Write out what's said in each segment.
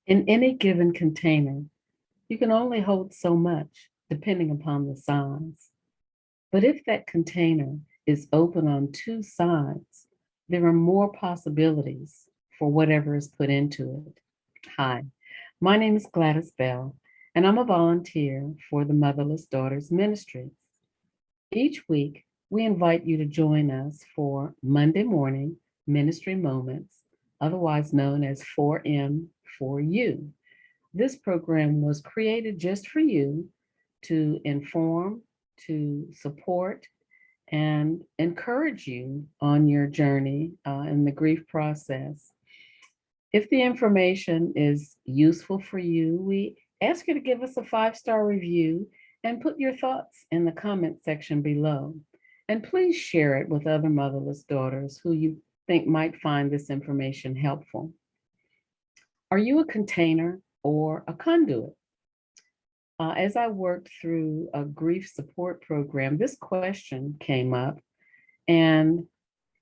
In any given container, you can only hold so much depending upon the size. But if that container is open on two sides, there are more possibilities for whatever is put into it. Hi, my name is Gladys Bell, and I'm a volunteer for the Motherless Daughters Ministries. Each week, we invite you to join us for Monday morning ministry moments, otherwise known as 4M for You. This program was created just for you to inform, to support, and encourage you on your journey in the grief process. If the information is useful for you, we ask you to give us a 5-star review and put your thoughts in the comment section below. And please share it with other motherless daughters who you think might find this information helpful. Are you a container or a conduit? As I worked through a grief support program, this question came up, and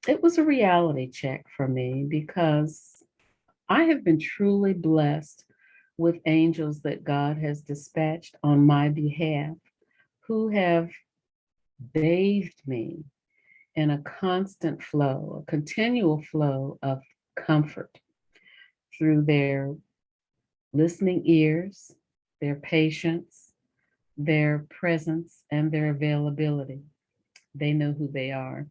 it was a reality check for me because I have been truly blessed with angels that God has dispatched on my behalf who have bathed me in a constant flow, a continual flow of comfort through their listening ears, their patience, their presence, and their availability. They know who they are.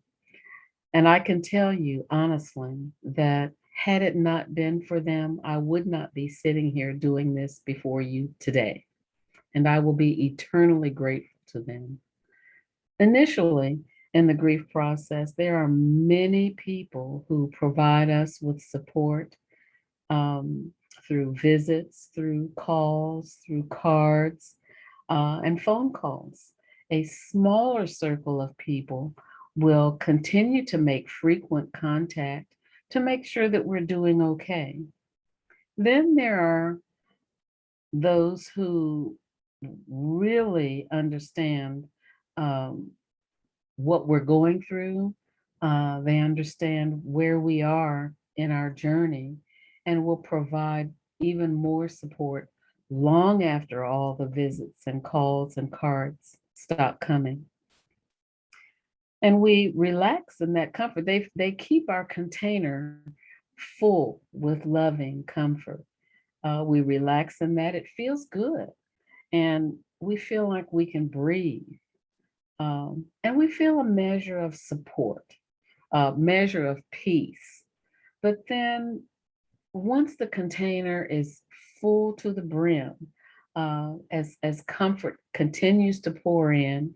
And I can tell you honestly that had it not been for them, I would not be sitting here doing this before you today. And I will be eternally grateful to them. Initially, in the grief process, there are many people who provide us with support um, through visits, through calls, through cards, and phone calls. A smaller circle of people will continue to make frequent contact to make sure that we're doing okay. Then there are those who really understand um, what we're going through. They understand where we are in our journey and will provide even more support long after all the visits and calls and cards stop coming. And we relax in that comfort. They keep our container full with loving comfort. We relax in that. It feels good. And we feel like we can breathe. And we feel a measure of support, a measure of peace. But then once the container is full to the brim, as comfort continues to pour in,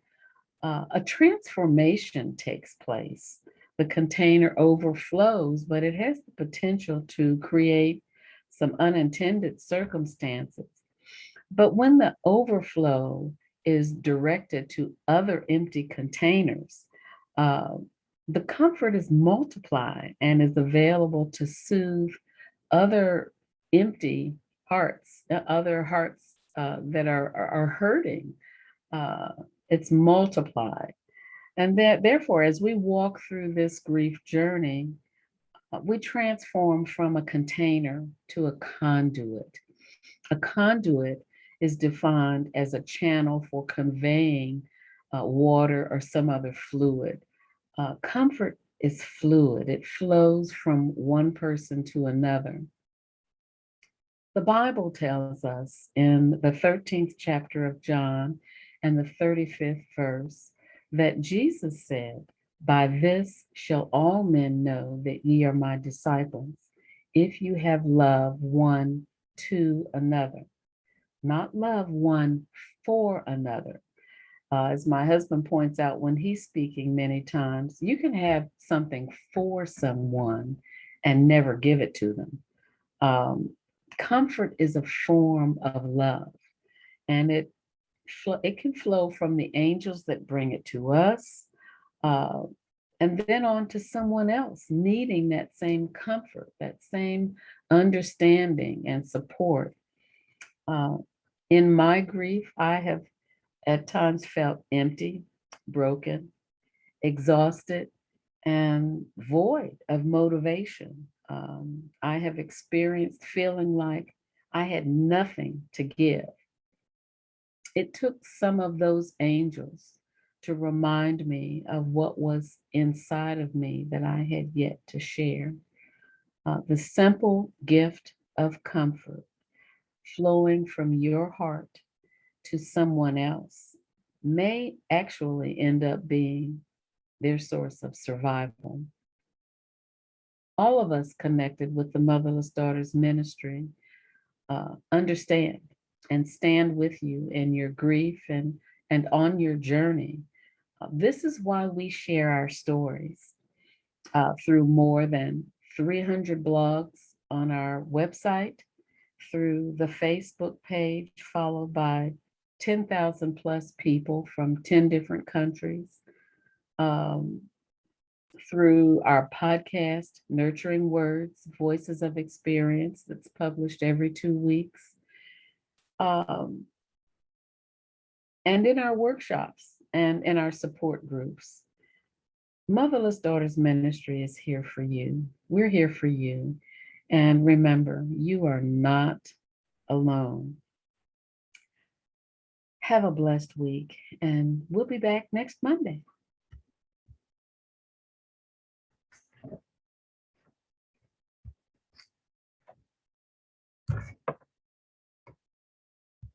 a transformation takes place. The container overflows, but it has the potential to create some unintended circumstances. But when the overflow is directed to other empty containers, uh, the comfort is multiplied and is available to soothe other empty hearts, other hearts that are hurting. Uh, it's multiplied. And that therefore, as we walk through this grief journey, we transform from a container to a conduit. A conduit is defined as a channel for conveying water or some other fluid. Comfort is fluid, it flows from one person to another. The Bible tells us in the 13th chapter of John and the 35th verse that Jesus said, "By this shall all men know that ye are my disciples, if you have love one to another." Not love one for another. As my husband points out when he's speaking many times, you can have something for someone and never give it to them. Um, Comfort is a form of love, and it can flow from the angels that bring it to us, uh, and then on to someone else needing that same comfort, that same understanding and support. Uh, in my grief, I have at times felt empty, broken, exhausted, and void of motivation. I have experienced feeling like I had nothing to give. It took some of those angels to remind me of what was inside of me that I had yet to share. The simple gift of comfort flowing from your heart to someone else may actually end up being their source of survival. All of us connected with the Motherless Daughters Ministry understand and stand with you in your grief and on your journey. This is why we share our stories through more than 300 blogs on our website, through the Facebook page, followed by 10,000 plus people from 10 different countries, um, through our podcast, Nurturing Words, Voices of Experience, that's published every 2 weeks, um, and in our workshops and in our support groups. Motherless Daughters Ministry is here for you. We're here for you. And remember, you are not alone. Have a blessed week, and we'll be back next Monday.